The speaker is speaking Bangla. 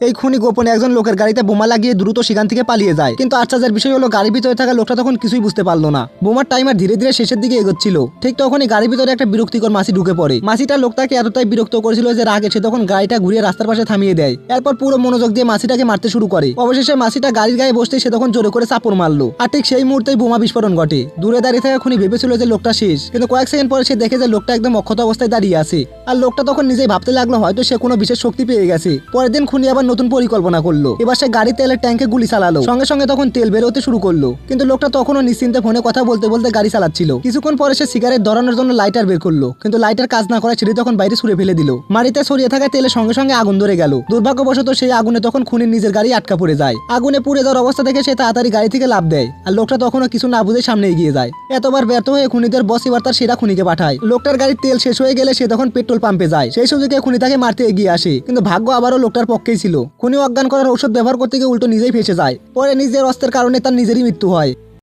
এই খুনি গোপনে একজন লোকের গাড়িতে বোমা লাগিয়ে দ্রুত সেখান থেকে পালিয়ে যায়, কিন্তু আশ্চর্যের বিষয় হলো গাড়ির ভিতরে থাকা লোকটা তখন কিছুই বুঝতে পারলো না। বোমার টাইমার ধীরে ধীরে শেষের দিকে এগোচ্ছিল। ঠিক তখনই গাড়ির ভিতরে একটা বিরক্তিকর মাছি ঢুকে পড়ে। মাছিটা লোকটাকে এতটাই বিরক্ত করেছিল যে রাগে সে তখন গাড়িটা ঘুরিয়ে রাস্তার পাশে থামিয়ে দেয়। এরপর পুরো মনোযোগ দিয়ে মাছিটাকে মারতে শুরু করে। অবশেষে মাছিটা গাড়ির গায়ে বসতে সে তখন জোরে করে চাপড় মারলো, আর ঠিক সেই মুহূর্তেই বোমা বিস্ফোরণ ঘটে। দূরে দাঁড়িয়ে থাকা খুনি ভেবেছিল যে লোকটা শেষ, কিন্তু কয়েক সেকেন্ড পরে সে দেখে যে লোকটা একদম অক্ষত অবস্থায় দাঁড়িয়ে আছে। আর লোকটা তখন নিজেই ভাবতে লাগলো হয়তো সে কোনো বিশেষ শক্তি পেয়ে গেছে। পরের দিন খুনি আবার নতুন পরিকল্পনা করলো। এবার সে গাড়ির তেলের ট্যাঙ্কে গুলি চালালো। সঙ্গে সঙ্গে তখন তেল বেরোতে শুরু করলো, কিন্তু লোকটা তখনও নিশ্চিন্তে ফোনে কথা বলতে বলতে গাড়ি চালাচ্ছিল। কিছুক্ষণ পরে সে সিগারেট ধরানোর জন্য লাইটার বের করলো, কিন্তু লাইটার কাজ না করায় সেটি তখন বাইরে ছুড়ে ফেলে দিল। মাটিতে ছড়িয়ে থাকা তেলের সঙ্গে সঙ্গে আগুন ধরে গেল। দুর্ভাগ্যবশত সেই আগুনে তখন খুনির নিজের গাড়ি আটকা পড়ে যায়। আগুনে পুড়ে যাওয়ার অবস্থা দেখে সে তাড়াতাড়ি গাড়ি থেকে লাফ দেয়, আর লোকটা তখনও কিছু না বুঝে সামনে এগিয়ে যায়। এতবার ব্যর্থ হয়ে খুনিদের বস এবার তার সেরা খুনিকে পাঠায়। লোকটার গাড়ির তেল শেষ হয়ে গেলে সে তখন পেট্রোল পাম্পে যায়। সেই সুযোগে খুনি তাকে মারতে এগিয়ে আসে, কিন্তু ভাগ্য আবারও লোকটার পক্ষেই ছিল। খুনি অজ্ঞান করার ঔষধ ব্যবহার করতে গিয়ে উল্টো নিজেই ফেসে যায়। পরে নিজের অস্ত্রের কারণে তার নিজেরই মৃত্যু হয়।